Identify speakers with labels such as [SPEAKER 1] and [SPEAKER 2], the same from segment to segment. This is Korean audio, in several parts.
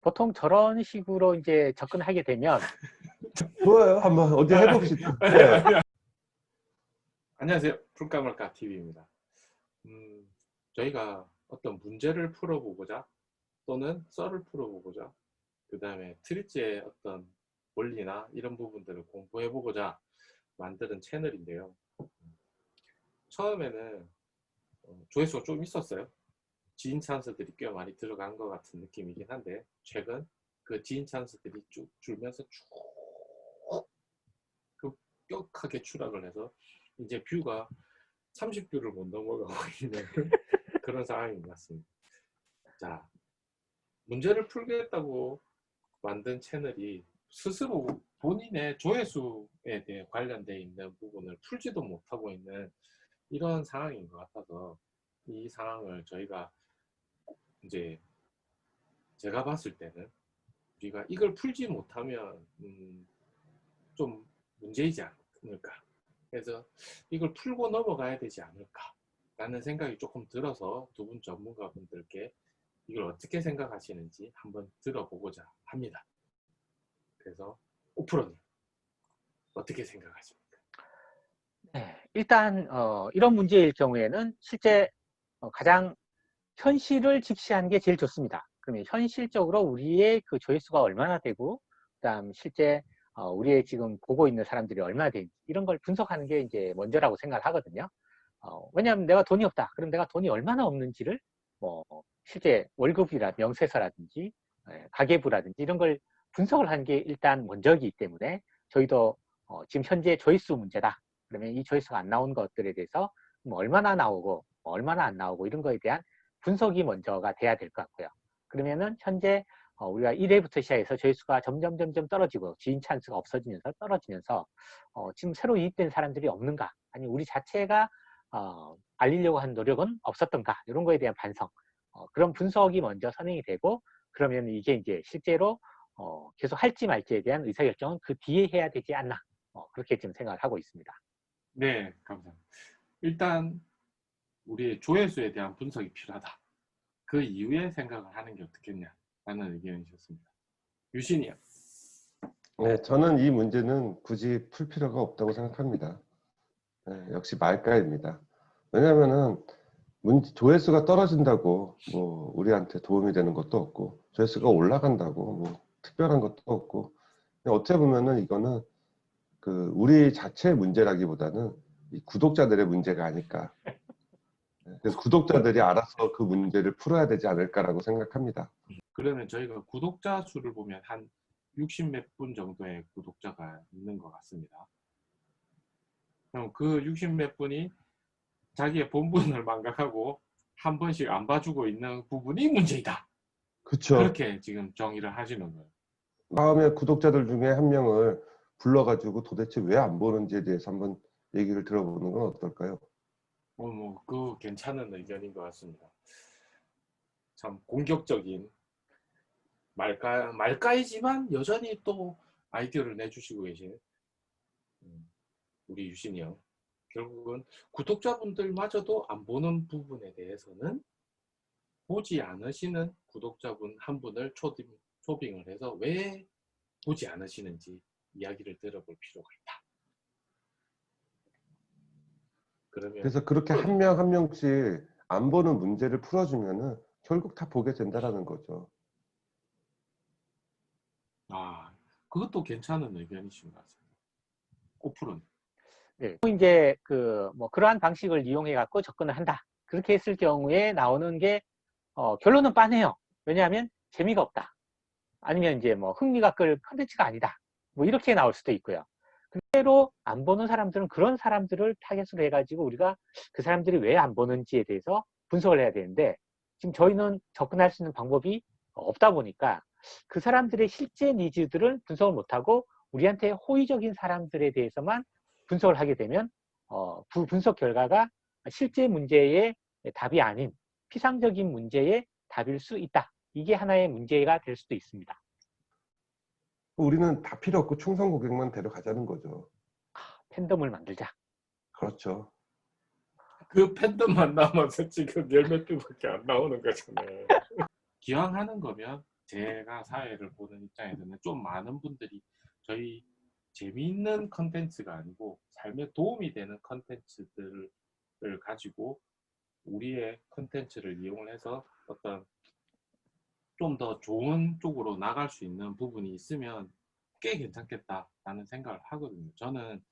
[SPEAKER 1] 보통 저런 식으로 이제 접근하게 되면
[SPEAKER 2] 좋아요. 한번 어디 해봅시다. 네.
[SPEAKER 3] 안녕하세요. 풀까 말까 TV입니다. 저희가 어떤 문제를 풀어보고자 또는 썰을 풀어보고자 그 다음에 트리츠의 어떤 원리나 이런 부분들을 공부해보고자 만드는 채널인데요. 처음에는 조회수가 좀 있었어요. 지인 찬스들이 꽤 많이 들어간 것 같은 느낌이긴 한데 최근 그 지인 찬스들이 쭉 줄면서 쭉 급격하게 추락을 해서 이제 뷰가 30뷰를 못 넘어가고 있는 그런 상황인 것 같습니다. 자, 문제를 풀겠다고 만든 채널이 스스로 본인의 조회수에 대해 관련되어 있는 부분을 풀지도 못하고 있는 이런 상황인 것 같아서 이 상황을 저희가 이제 제가 봤을 때는 우리가 이걸 풀지 못하면 좀 문제이지 않을까. 그래서 이걸 풀고 넘어가야 되지 않을까 라는 생각이 조금 들어서 두 분 전문가분들께 이걸 어떻게 생각하시는지 한번 들어보고자 합니다. 그래서 오프로님 어떻게 생각하십니까?
[SPEAKER 1] 네, 일단 이런 문제일 경우에는 실제 가장 현실을 직시하는 게 제일 좋습니다. 그러면 현실적으로 우리의 그 조회수가 얼마나 되고 그다음 실제 우리의 지금 보고 있는 사람들이 얼마나 되는지 이런 걸 분석하는 게 이제 먼저라고 생각을 하거든요. 왜냐하면 내가 돈이 없다. 그럼 내가 돈이 얼마나 없는지를 뭐 실제 월급이라 명세서라든지 가계부라든지 이런 걸 분석을 하는 게 일단 먼저이기 때문에 저희도 지금 현재 조회수 문제다. 그러면 이 조회수가 안 나온 것들에 대해서 뭐 얼마나 나오고 얼마나 안 나오고 이런 거에 대한 분석이 먼저가 돼야 될 것 같고요. 그러면은 현재 우리가 1회부터 시작해서 조회수가 점점 떨어지고 지인 찬스가 없어지면서 떨어지면서 지금 새로 유입된 사람들이 없는가 아니 우리 자체가 알리려고 한 노력은 없었던가 이런 거에 대한 반성 그런 분석이 먼저 선행이 되고 그러면 이게 이제 실제로 계속 할지 말지에 대한 의사결정은 그 뒤에 해야 되지 않나 그렇게 지금 생각을 하고 있습니다.
[SPEAKER 3] 네, 감사합니다. 일단 우리의 조회수에 대한 분석이 필요하다. 그 이후에 생각을 하는 게 어떻겠냐라는 의견이셨습니다. 유신이요.
[SPEAKER 2] 네, 저는 이 문제는 굳이 풀 필요가 없다고 생각합니다. 네, 역시 말까입니다. 왜냐면은 조회수가 떨어진다고 뭐 우리한테 도움이 되는 것도 없고 조회수가 올라간다고 뭐 특별한 것도 없고 어떻게 보면은 이거는 그 우리 자체의 문제라기보다는 이 구독자들의 문제가 아닐까. 그래서 구독자들이 알아서 그 문제를 풀어야 되지 않을까라고 생각합니다.
[SPEAKER 3] 그러면 저희가 구독자 수를 보면 한 60 몇 분 정도의 구독자가 있는 것 같습니다. 그럼 그 60 몇 분이 자기의 본분을 망각하고 한 번씩 안 봐주고 있는 부분이 문제이다.
[SPEAKER 2] 그렇죠.
[SPEAKER 3] 그렇게 지금 정의를 하시는 거예요.
[SPEAKER 2] 다음에 구독자들 중에 한 명을 불러가지고 도대체 왜 안 보는지에 대해서 한번 얘기를 들어보는 건 어떨까요?
[SPEAKER 3] 그 괜찮은 의견인 것 같습니다. 참 공격적인 말까이지만 여전히 또 아이디어를 내주시고 계신 우리 유신이 형. 결국은 구독자분들마저도 안 보는 부분에 대해서는 보지 않으시는 구독자분 한 분을 초빙을 해서 왜 보지 않으시는지 이야기를 들어볼 필요가 있다. 그러면
[SPEAKER 2] 그래서 그렇게 한 명 한 명씩 안 보는 문제를 풀어주면은 결국 다 보게 된다라는 거죠.
[SPEAKER 3] 그것도 괜찮은 의견이신 것 같습니다. 오프로는.
[SPEAKER 1] 네. 이제 뭐 그러한 방식을 이용해 갖고 접근을 한다. 그렇게 했을 경우에 나오는 게 결론은 빤해요. 왜냐하면 재미가 없다. 아니면 이제 뭐 흥미가 끌 컨텐츠가 아니다. 뭐 이렇게 나올 수도 있고요. 그대로 안 보는 사람들은 그런 사람들을 타겟으로 해가지고 우리가 그 사람들이 왜 안 보는지에 대해서 분석을 해야 되는데 지금 저희는 접근할 수 있는 방법이 없다 보니까 그 사람들의 실제 니즈들을 분석을 못하고 우리한테 호의적인 사람들에 대해서만 분석을 하게 되면 그 분석 결과가 실제 문제의 답이 아닌 피상적인 문제의 답일 수 있다. 이게 하나의 문제가 될 수도 있습니다.
[SPEAKER 2] 우리는 다 필요 없고 충성 고객만 데려가자는 거죠.
[SPEAKER 1] 팬덤을 만들자.
[SPEAKER 2] 그렇죠.
[SPEAKER 3] 그 팬덤만 남아서 지금 열몇 개밖에 안 나오는 거잖아요. 기왕 하는 거면 제가 사회를 보는 입장에서는 좀 많은 분들이 저희 재미있는 컨텐츠가 아니고 삶에 도움이 되는 컨텐츠들을 가지고 우리의 컨텐츠를 이용을 해서 어떤 좀 더 좋은 쪽으로 나갈 수 있는 부분이 있으면 꽤 괜찮겠다라는 생각을 하거든요. 저는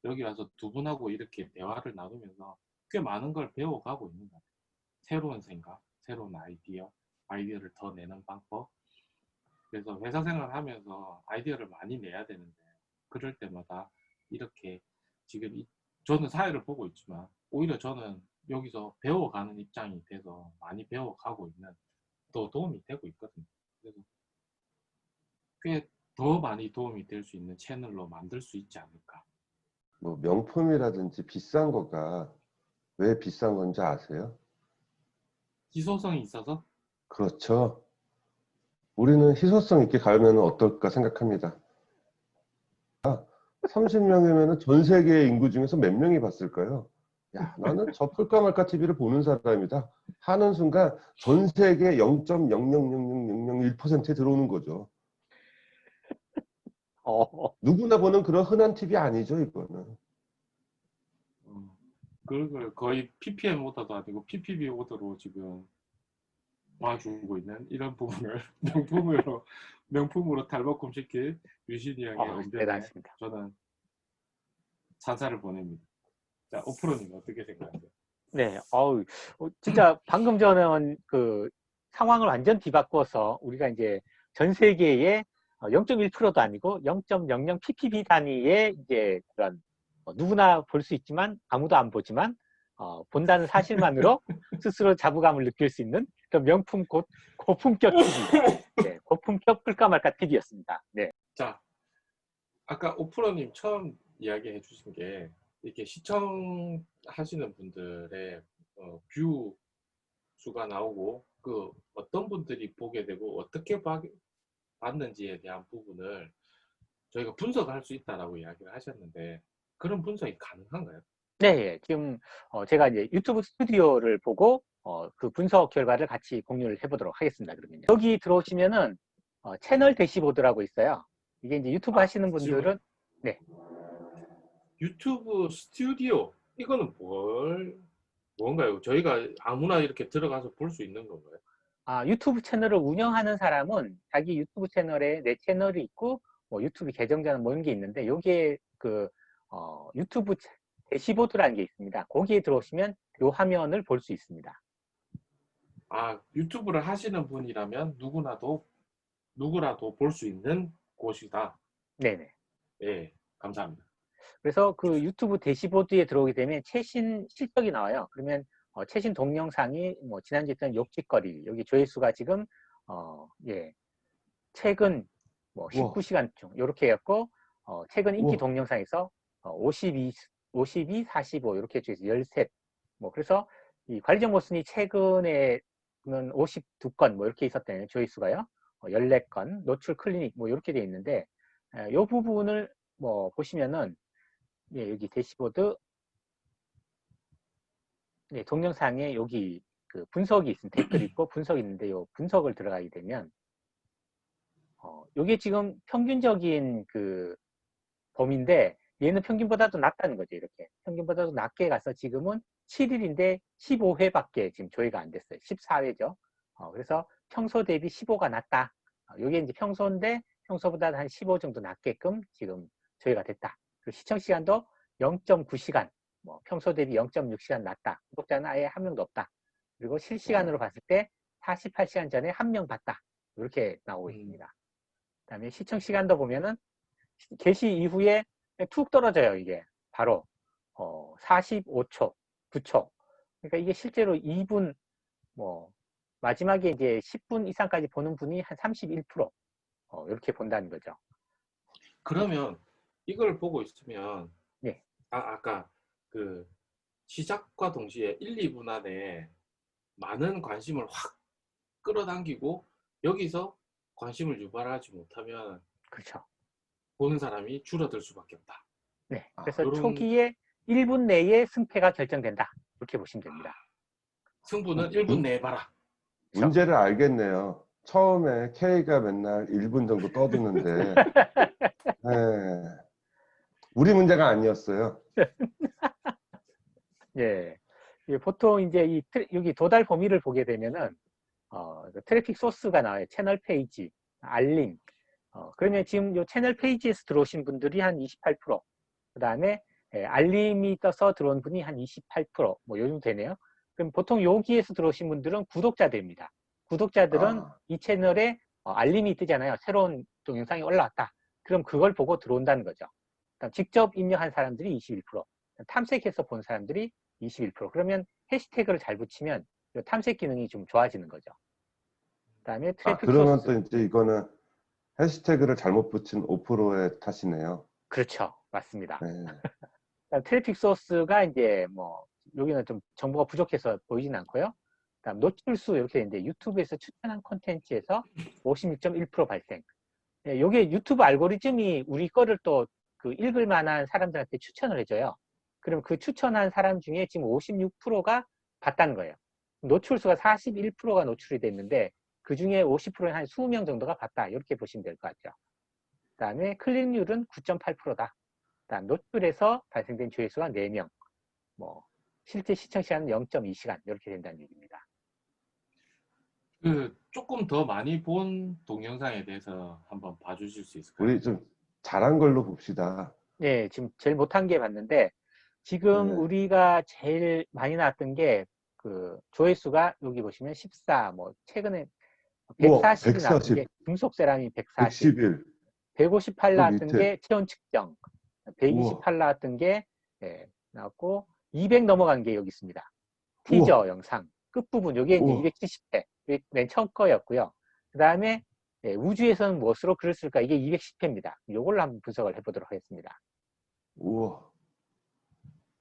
[SPEAKER 3] 여기 와서 두 분하고 이렇게 대화를 나누면서 꽤 많은 걸 배워가고 있는 것 같아요. 새로운 생각, 새로운 아이디어를 더 내는 방법. 그래서 회사 생활을 하면서 아이디어를 많이 내야 되는데 그럴 때마다 이렇게 지금 저는 사회를 보고 있지만 오히려 저는 여기서 배워가는 입장이 돼서 많이 배워가고 있는 더 도움이 되고 있거든요. 그래서 꽤 더 많이 도움이 될 수 있는 채널로 만들 수 있지 않을까.
[SPEAKER 2] 뭐 명품이라든지 비싼 거가 왜 비싼 건지 아세요?
[SPEAKER 3] 희소성이 있어서
[SPEAKER 2] 그렇죠. 우리는 희소성 있게 가면 어떨까 생각합니다. 30명이면 전 세계 인구 중에서 몇 명이 봤을까요? 야, 나는 저 풀까 말까 TV를 보는 사람이다 하는 순간 전 세계 0.0000001%에 들어오는 거죠.
[SPEAKER 1] 어,
[SPEAKER 2] 누구나 보는 그런 흔한 TV 아니죠, 이거는.
[SPEAKER 3] 그걸 거의 PPM 오더도 아니고 PPB 오더로 지금 봐주고 있는 이런 부분을 명품으로 탈바꿈 시킬 유신이 형의 언변에
[SPEAKER 1] 대단하십니다.
[SPEAKER 3] 저는 찬사를 보냅니다. 자, 오프로님 어떻게 생각하세요?
[SPEAKER 1] 네, 진짜 방금 전에 그 상황을 완전 뒤바꿔서 우리가 이제 전 세계의 0.1%도 아니고 0.00 ppb 단위의 이제 그런 누구나 볼 수 있지만 아무도 안 보지만 본다는 사실만으로 스스로 자부감을 느낄 수 있는 그런 명품 고품격 TV, 네, 고품격 끌까 말까 TV였습니다. 네,
[SPEAKER 3] 자, 아까 오프로님 처음 이야기해 주신 게 이렇게 시청하시는 분들의 뷰 수가 나오고 그 어떤 분들이 보게 되고 어떻게 봤는지에 대한 부분을 저희가 분석할 수 있다라고 이야기를 하셨는데 그런 분석이 가능한가요?
[SPEAKER 1] 네, 지금 제가 이제 유튜브 스튜디오를 보고 그 분석 결과를 같이 공유를 해보도록 하겠습니다. 그러면요. 여기 들어오시면은 채널 대시보드라고 있어요. 이게 이제 유튜브 하시는
[SPEAKER 3] 질문.
[SPEAKER 1] 분들은 네,
[SPEAKER 3] 유튜브 스튜디오 이거는 뭔가요? 저희가 아무나 이렇게 들어가서 볼 수 있는 건가요?
[SPEAKER 1] 유튜브 채널을 운영하는 사람은 자기 유튜브 채널에 내 채널이 있고 뭐 유튜브 계정자는 뭐 이런 게 있는데 여기에 그 유튜브 대시보드라는 게 있습니다. 거기에 들어오시면 이 화면을 볼 수 있습니다.
[SPEAKER 3] 유튜브를 하시는 분이라면 누구라도 볼 수 있는 곳이다.
[SPEAKER 1] 네네.
[SPEAKER 3] 예, 감사합니다.
[SPEAKER 1] 그래서 그 유튜브 대시보드에 들어오게 되면 최신 실적이 나와요. 그러면 최신 동영상이 뭐 지난주에 했던 욕짓거리 여기 조회수가 지금 예, 최근 뭐
[SPEAKER 2] 우와,
[SPEAKER 1] 19시간 중 이렇게 해갖고 최근 인기
[SPEAKER 2] 우와.
[SPEAKER 1] 동영상에서 52, 45 이렇게 해서 13. 뭐 그래서 이 관리적 모순이 최근에는 52건 뭐 이렇게 있었대요. 조회수가요. 14건 노출 클리닉 뭐 이렇게 돼 있는데 이 부분을 뭐 보시면은 예, 여기 대시보드 네, 동영상에 여기 그 분석이 있습니다. 댓글이 있고 분석이 있는데 요 분석을 들어가게 되면 이게 지금 평균적인 그 범위인데 얘는 평균보다도 낮다는 거죠. 이렇게 평균보다도 낮게 가서 지금은 7일인데 15회밖에 지금 조회가 안 됐어요. 14회죠. 그래서 평소 대비 15가 낮다. 이게 이제 평소인데 평소보다 한 15 정도 낮게끔 지금 조회가 됐다. 그리고 시청 시간도 0.9시간, 뭐 평소 대비 0.6시간 낮다. 구독자는 아예 한 명도 없다. 그리고 실시간으로
[SPEAKER 2] 와.
[SPEAKER 1] 봤을 때 48시간 전에 한 명 봤다. 이렇게 나오고
[SPEAKER 3] 음,
[SPEAKER 1] 있습니다. 그다음에 시청 시간도 보면은 게시 이후에 툭 떨어져요. 이게 바로 45초, 9초. 그러니까 이게 실제로 2분 뭐 마지막에 이제 10분 이상까지 보는 분이 한 31% 이렇게 본다는 거죠.
[SPEAKER 3] 그러면 이걸 보고 있으면
[SPEAKER 1] 네,
[SPEAKER 3] 아까 그 시작과 동시에 1, 2분 안에 많은 관심을 확 끌어당기고 여기서 관심을 유발하지 못하면
[SPEAKER 1] 그렇죠.
[SPEAKER 3] 보는 사람이 줄어들 수밖에 없다.
[SPEAKER 1] 네, 그래서
[SPEAKER 3] 이런
[SPEAKER 1] 초기에 1분 내에 승패가 결정된다. 이렇게 보시면 됩니다.
[SPEAKER 3] 승부는 1분 내에 봐라.
[SPEAKER 1] 그렇죠.
[SPEAKER 2] 문제를 알겠네요. 처음에 K가 맨날 1분 정도 떠드는데, 예, 우리 문제가 아니었어요.
[SPEAKER 1] 예. 보통 이제 여기 도달 범위를 보게 되면은, 그 트래픽 소스가 나와요. 채널 페이지, 알림. 그러면 지금 요 채널 페이지에서 들어오신 분들이 한 28%, 그 다음에 알림이 떠서 들어온 분이 한 28%, 요 정도 되네요. 그럼 보통 여기에서 들어오신 분들은 구독자들입니다. 구독자들은
[SPEAKER 2] 아,
[SPEAKER 1] 이 채널에 알림이 뜨잖아요. 새로운 동영상이 올라왔다. 그럼 그걸 보고 들어온다는 거죠. 그러니까 직접 입력한 사람들이 21%, 탐색해서 본 사람들이 21%. 그러면 해시태그를 잘 붙이면 탐색 기능이 좀 좋아지는 거죠. 그다음에 트래픽
[SPEAKER 2] 그러면
[SPEAKER 1] 소스.
[SPEAKER 2] 또 이제 이거는 해시태그를 잘못 붙인 5%의 탓이네요.
[SPEAKER 1] 그렇죠. 맞습니다.
[SPEAKER 2] 네.
[SPEAKER 1] 트래픽 소스가 이제 뭐 여기는 좀 정보가 부족해서 보이진 않고요. 그다음 노출수 이렇게 있는데 유튜브에서 추천한 콘텐츠에서 56.1% 발생. 이게 유튜브 알고리즘이 우리 거를 또 그 읽을 만한 사람들한테 추천을 해줘요. 그럼 그 추천한 사람 중에 지금 56%가 봤다는 거예요. 노출수가 41%가 노출이 됐는데 그 중에 50%는 한 20명 정도가 봤다. 이렇게 보시면 될 것 같죠. 그다음에 클릭률은 9.8%다. 그다음 노출에서 발생된 조회수가 4명. 뭐 실제 시청 시간은 0.2시간 이렇게 된다는 얘기입니다.
[SPEAKER 3] 그 조금 더 많이 본 동영상에 대해서 한번 봐주실 수 있을까요?
[SPEAKER 2] 우리 좀 잘한 걸로 봅시다.
[SPEAKER 1] 네, 지금 제일 못한 게 봤는데 지금
[SPEAKER 2] 네.
[SPEAKER 1] 우리가 제일 많이 나왔던 게 그 조회수가 여기 보시면 14, 뭐 최근에
[SPEAKER 2] 우와,
[SPEAKER 1] 140이 나왔던
[SPEAKER 2] 140,
[SPEAKER 1] 게 중속 세라믹 140,
[SPEAKER 2] 111,
[SPEAKER 1] 158
[SPEAKER 2] 그
[SPEAKER 1] 나왔던
[SPEAKER 2] 밑에,
[SPEAKER 1] 게 체온 측정,
[SPEAKER 2] 우와,
[SPEAKER 1] 128 나왔던 게 나왔고 200 넘어간 게 여기 있습니다.
[SPEAKER 2] 우와,
[SPEAKER 1] 티저 영상 끝부분 요게 이제
[SPEAKER 2] 우와,
[SPEAKER 1] 270회 맨 처음 거였고요. 그 다음에 우주에서는 무엇으로 글을 쓸까 이게 210회입니다. 요걸로 한번 분석을 해보도록 하겠습니다.
[SPEAKER 2] 우와.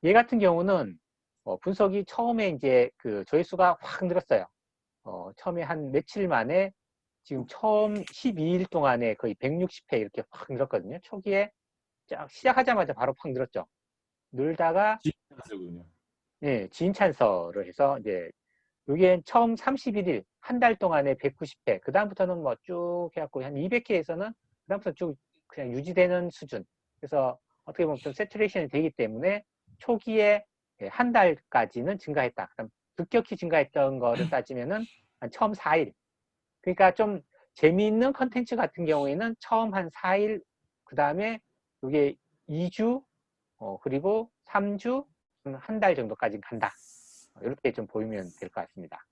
[SPEAKER 1] 얘 같은 경우는 분석이 처음에 이제 그 조회수가 확 늘었어요. 처음에 한 며칠 만에 지금 처음 12일 동안에 거의 160회 이렇게 확 늘었거든요. 초기에 쫙 시작하자마자 바로 확 늘었죠. 늘다가
[SPEAKER 3] 지금요.
[SPEAKER 1] 예, 지인 찬서를 해서 이제 이게 처음 31일 한 달 동안에 190회 그 다음부터는 뭐 쭉 해갖고 한 200회에서는 그 다음부터 쭉 그냥 유지되는 수준. 그래서 어떻게 보면 좀 세츄레이션이 되기 때문에 초기에 한 달까지는 증가했다. 그다음 급격히 증가했던 거를 따지면은 한 처음 4일. 그러니까 좀 재미있는 컨텐츠 같은 경우에는 처음 한 4일, 그 다음에 이게 2주, 그리고 3주, 한 달 정도까지 간다. 이렇게 좀 보이면 될 것 같습니다.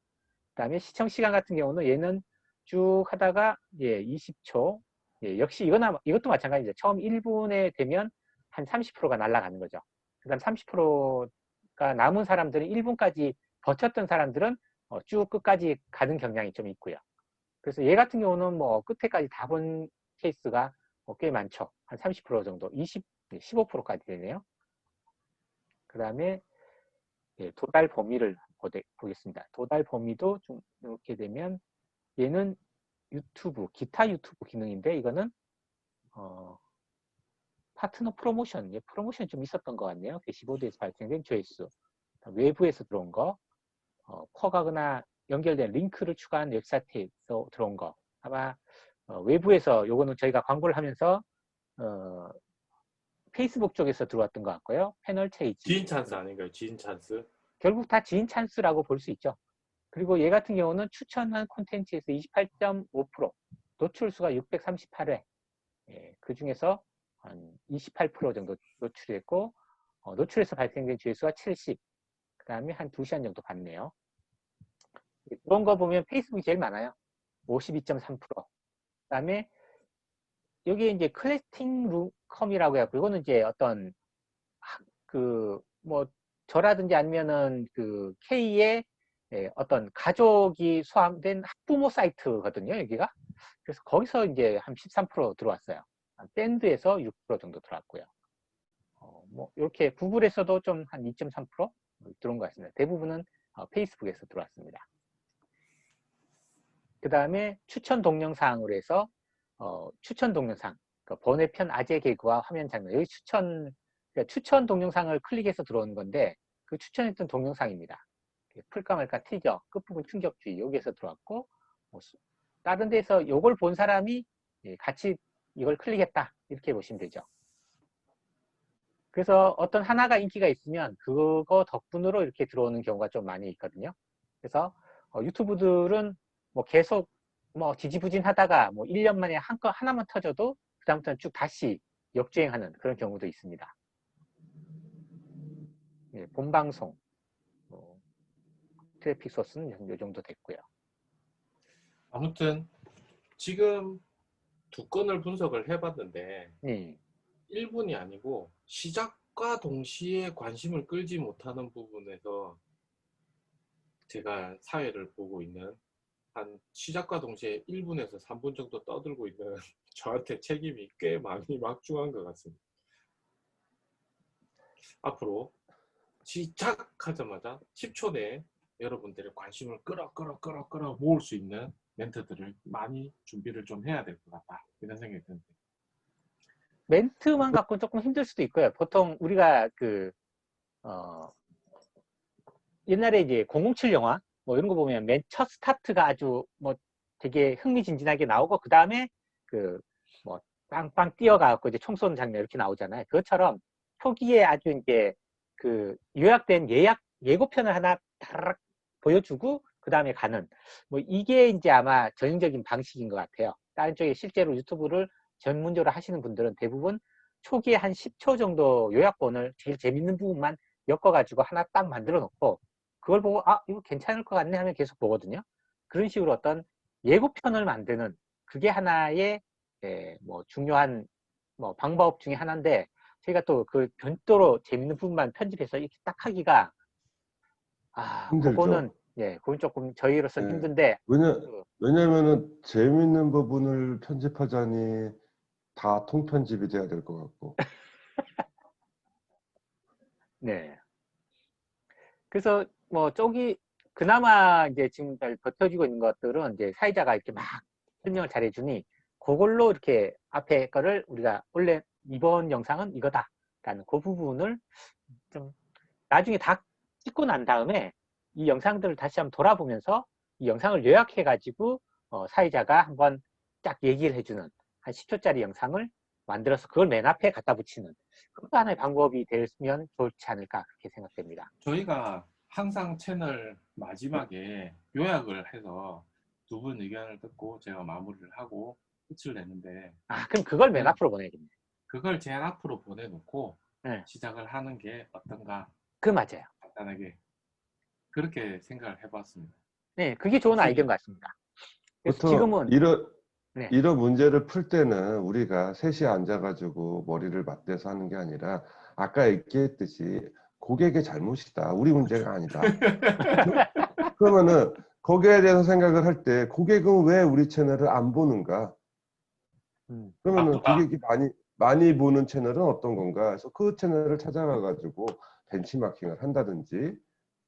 [SPEAKER 1] 그 다음에 시청 시간 같은 경우는 얘는 쭉 하다가 20초. 역시 이것도 마찬가지죠. 처음 1분에 되면 한 30%가 날아가는 거죠. 그 다음 30%가 남은 사람들은 1분까지 버텼던 사람들은 쭉 끝까지 가는 경향이 좀 있고요. 그래서 얘 같은 경우는 뭐 끝에까지 다 본 케이스가 꽤 많죠. 한 30% 정도, 15%까지 되네요. 그 다음에 도달 범위를 보겠습니다. 도달 범위도 좀 이렇게 되면 얘는 유튜브, 기타 유튜브 기능인데 이거는 파트너 프로모션, 프로모션이 좀 있었던 것 같네요. 게시보드에서 발생된 조회수, 외부에서 들어온 거, 쿼가거나 연결된 링크를 추가한 웹사이트에서 들어온 거. 아마 외부에서 요거는 저희가 광고를 하면서 페이스북 쪽에서 들어왔던 것 같고요. 패널 페이지.
[SPEAKER 3] 지인 찬스 아닌가요? 지인 찬스?
[SPEAKER 1] 결국 다 지인 찬스라고 볼 수 있죠. 그리고 얘 같은 경우는 추천한 콘텐츠에서 28.5%, 노출수가 638회, 그 중에서 한 28% 정도 노출했고, 노출에서 발생된 조회수가 70, 그 다음에 한 2시간 정도 봤네요. 그런 거 보면 페이스북이 제일 많아요. 52.3%. 그 다음에 여기에 이제 클래스팅룸컴이라고 해갖고, 이거는 이제 어떤, 뭐, 저라든지 아니면은 그 K의 어떤 가족이 수함된 학부모 사이트거든요, 여기가. 그래서 거기서 이제 한 13% 들어왔어요. 밴드에서 6% 정도 들어왔고요. 뭐, 이렇게 구글에서도 좀 한 2.3% 들어온 것 같습니다. 대부분은 페이스북에서 들어왔습니다. 그 다음에 추천 동영상으로 해서, 추천 동영상, 그러니까 번외편 아재 개그와 화면 장면, 여기 그러니까 추천 동영상을 클릭해서 들어오는 건데, 그 추천했던 동영상입니다. 풀까 말까 티저, 끝부분 충격주의, 여기에서 들어왔고, 다른 데서 요걸 본 사람이 같이 이걸 클릭했다 이렇게 보시면 되죠. 그래서 어떤 하나가 인기가 있으면 그거 덕분으로 이렇게 들어오는 경우가 좀 많이 있거든요. 그래서 유튜브들은 뭐 계속 뭐 지지부진하다가 뭐 1년 만에 하나만 터져도 그다음부터는 쭉 다시 역주행하는 그런 경우도 있습니다. 본방송 트래픽 소스는 이 정도 됐고요.
[SPEAKER 3] 아무튼 지금 두 건을 분석을 해봤는데
[SPEAKER 1] 네.
[SPEAKER 3] 1분이 아니고 시작과 동시에 관심을 끌지 못하는 부분에서 제가 사회를 보고 있는 한 시작과 동시에 1분에서 3분 정도 떠들고 있는 저한테 책임이 꽤 많이 막중한 것 같습니다. 앞으로 시작하자마자 10초 내에 여러분들의 관심을 끌어 모을 수 있는 멘트들을 많이 준비를 좀 해야 될 것 같다 이런 생각이 드는데
[SPEAKER 1] 멘트만 갖고 조금 힘들 수도 있고요. 보통 우리가 옛날에 이제 007 영화 뭐 이런 거 보면 맨 첫 스타트가 아주 뭐 되게 흥미진진하게 나오고 그 다음에 뭐 빵빵 뛰어가고 이제 총 쏘는 장면 이렇게 나오잖아요. 그것처럼 초기에 아주 이제 요약된 예고편을 하나 다락 보여주고 그 다음에 가는 뭐 이게 이제 아마 전형적인 방식인 것 같아요. 다른 쪽에 실제로 유튜브를 전문적으로 하시는 분들은 대부분 초기에 한 10초 정도 요약본을 제일 재밌는 부분만 엮어가지고 하나 딱 만들어 놓고 그걸 보고 이거 괜찮을 것 같네 하면 계속 보거든요. 그런 식으로 어떤 예고편을 만드는 그게 하나의 뭐 중요한 뭐 방법 중에 하나인데 저희가 또 그 별도로 재밌는 부분만 편집해서 이렇게 딱 하기가 그거는
[SPEAKER 2] 힘들죠.
[SPEAKER 1] 그건 조금 저희로서는
[SPEAKER 2] 예.
[SPEAKER 1] 힘든데
[SPEAKER 2] 왜냐면은 재밌는 부분을 편집하자니 다 통편집이 돼야 될 것 같고.
[SPEAKER 1] 네. 그래서 뭐 쪽이 그나마 이제 지금 잘 버텨주고 있는 것들은 이제 사회자가 이렇게 막 설명을 잘해주니 그걸로 이렇게 앞에 거를 우리가 원래 이번 영상은 이거다 라는 그 부분을 좀 나중에 다 찍고 난 다음에 이 영상들을 다시 한번 돌아보면서 이 영상을 요약해 가지고 사회자가 한번 딱 얘기를 해주는 한 10초짜리 영상을 만들어서 그걸 맨 앞에 갖다 붙이는 그것도 하나의 방법이 되면 좋지 않을까 그렇게 생각됩니다.
[SPEAKER 3] 저희가 항상 채널 마지막에 요약을 해서 두 분 의견을 듣고 제가 마무리를 하고 끝을 내는데
[SPEAKER 1] 그럼 그걸 맨 앞으로 보내야겠네.
[SPEAKER 3] 그걸 제일 앞으로 보내놓고
[SPEAKER 1] 네.
[SPEAKER 3] 시작을 하는 게 어떤가
[SPEAKER 1] 그 맞아요.
[SPEAKER 3] 간단하게 그렇게 생각을 해봤습니다.
[SPEAKER 1] 네, 그게 좋은 아이디어인 것 같습니다. 그래서
[SPEAKER 2] 보통
[SPEAKER 1] 지금은
[SPEAKER 2] 이런 문제를 풀 때는 우리가 셋이 앉아가지고 머리를 맞대서 하는 게 아니라 아까 얘기했듯이 고객의 잘못이다. 우리 문제가 아니다. 그러면은 거기에 대해서 생각을 할 때 고객은 왜 우리 채널을 안 보는가? 그러면은
[SPEAKER 3] 바쁘다.
[SPEAKER 2] 고객이 많이 보는 채널은 어떤 건가? 그래서 그 채널을 찾아가 가지고 벤치마킹을 한다든지,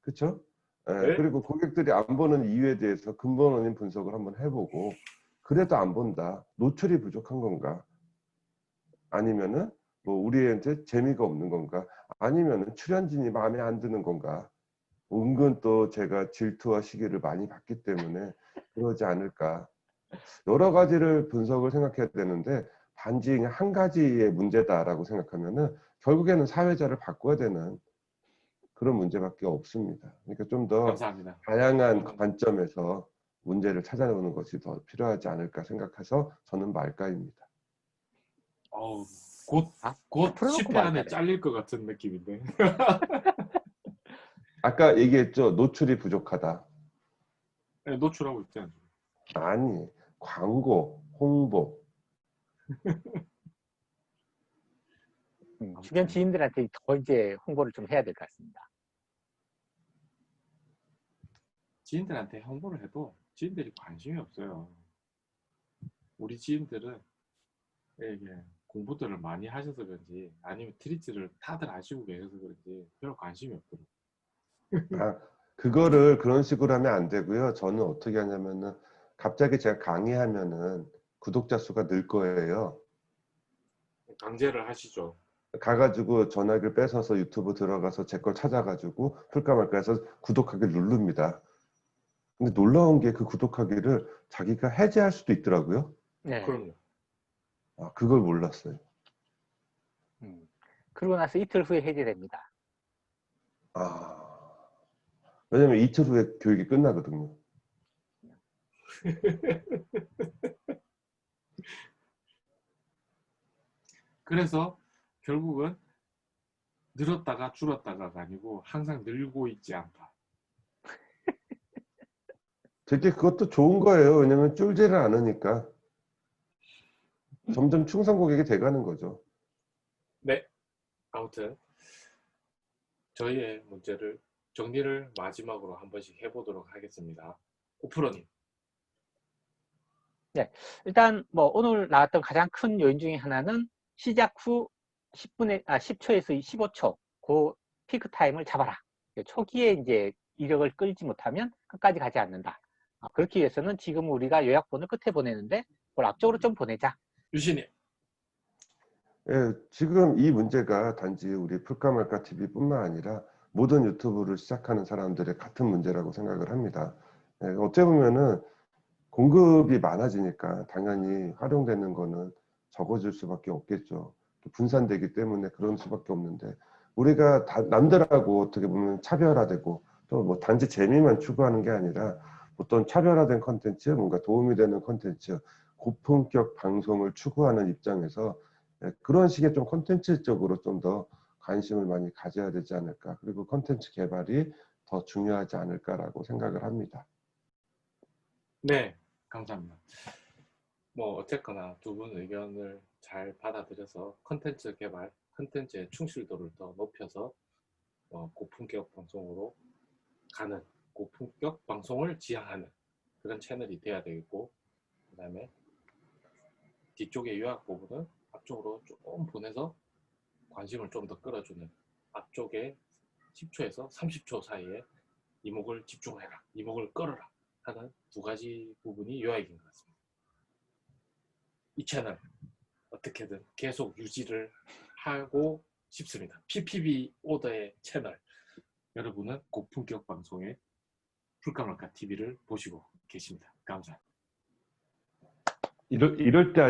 [SPEAKER 2] 그렇죠?
[SPEAKER 3] 네?
[SPEAKER 2] 그리고 고객들이 안 보는 이유에 대해서 근본 원인 분석을 한번 해보고, 그래도 안 본다. 노출이 부족한 건가? 아니면은 뭐 우리한테 재미가 없는 건가? 아니면은 출연진이 마음에 안 드는 건가? 은근 또 제가 질투와 시기를 많이 받기 때문에 그러지 않을까? 여러 가지를 분석을 생각해야 되는데 단지 그냥 한 가지의 문제다라고 생각하면은 결국에는 사회자를 바꿔야 되는 그런 문제밖에 없습니다. 그러니까 좀 더
[SPEAKER 3] 감사합니다.
[SPEAKER 2] 다양한 관점에서 문제를 찾아내는 것이 더 필요하지 않을까 생각해서 저는 말까입니다.
[SPEAKER 3] 곧
[SPEAKER 1] 풀어놓고
[SPEAKER 3] 10회 안에
[SPEAKER 1] 말까네.
[SPEAKER 3] 잘릴 것 같은 느낌인데.
[SPEAKER 2] 아까 얘기했죠. 노출이 부족하다.
[SPEAKER 3] 네, 노출하고 있잖아요.
[SPEAKER 2] 아니, 광고, 홍보.
[SPEAKER 1] 주변 지인들한테 더 이제 홍보를 좀 해야 될 것 같습니다.
[SPEAKER 3] 지인들한테 홍보를 해도 지인들이 관심이 없어요. 우리 지인들은 이게 공부들을 많이 하셔서 그런지 아니면 트리츠를 다들 아시고 계셔서 그런지 별로 관심이 없더라고요.
[SPEAKER 2] 그거를 그런 식으로 하면 안 되고요. 저는 어떻게 하냐면은 갑자기 제가 강의하면은 구독자 수가 늘 거예요.
[SPEAKER 3] 강제를 하시죠.
[SPEAKER 2] 가가지고 전화기를 뺏어서 유튜브 들어가서 제 걸 찾아가지고 풀까 말까 해서 구독하기 누릅니다. 근데 놀라운 게 그 구독하기를 자기가 해제할 수도 있더라고요.
[SPEAKER 1] 네.
[SPEAKER 3] 그럼요.
[SPEAKER 2] 아, 그걸 몰랐어요.
[SPEAKER 1] 그러고 나서 이틀 후에 해제됩니다.
[SPEAKER 2] 아, 왜냐면 이틀 후에 교육이 끝나거든요.
[SPEAKER 3] 그래서 결국은 늘었다가 줄었다가가 아니고 항상 늘고 있지 않다.
[SPEAKER 2] 되게 그것도 좋은 거예요. 왜냐면 쫄지를 않으니까 점점 충성 고객이 돼가는 거죠.
[SPEAKER 3] 네. 아무튼 저희의 문제를 정리를 마지막으로 한 번씩 해보도록 하겠습니다. 오프로님.
[SPEAKER 1] 일단 뭐 오늘 나왔던 가장 큰 요인 중에 하나는 시작 후 10초에서 15초 그 피크 타임을 잡아라. 초기에 이제 이력을 끌지 못하면 끝까지 가지 않는다. 그렇기 위해서는 지금 우리가 요약본을 끝에 보내는데 그걸 앞쪽으로 좀 보내자.
[SPEAKER 3] 유신님.
[SPEAKER 2] 예, 지금 이 문제가 단지 우리 풀까 말까 TV뿐만 아니라 모든 유튜브를 시작하는 사람들의 같은 문제라고 생각을 합니다. 예, 어떻게 보면은 공급이 많아지니까 당연히 활용되는 거는 적어질 수밖에 없겠죠. 분산되기 때문에 그런 수밖에 없는데 우리가 남들하고 어떻게 보면 차별화되고 또 뭐 단지 재미만 추구하는 게 아니라 어떤 차별화된 컨텐츠, 뭔가 도움이 되는 컨텐츠, 고품격 방송을 추구하는 입장에서 그런 식의 좀 컨텐츠적으로 좀 더 관심을 많이 가져야 되지 않을까. 그리고 컨텐츠 개발이 더 중요하지 않을까라고 생각을 합니다.
[SPEAKER 3] 네. 감사합니다. 뭐 어쨌거나 두 분 의견을 잘 받아들여서 컨텐츠 개발, 컨텐츠의 충실도를 더 높여서 고품격 방송으로 가는, 고품격 방송을 지향하는 그런 채널이 돼야 되겠고, 그 다음에 뒤쪽의 요약 부분은 앞쪽으로 조금 보내서 관심을 좀 더 끌어주는, 앞쪽에 10초에서 30초 사이에 이목을 집중해라, 이목을 끌어라 하는 두 가지 부분이 요약인 것 같습니다. 이 채널 어떻게든 계속 유지를 하고 싶습니다. PPB 오더의 채널, 여러분은 고품격 방송의 풀까말까 TV를 보시고 계십니다. 감사합니다.
[SPEAKER 2] 이럴 때 아니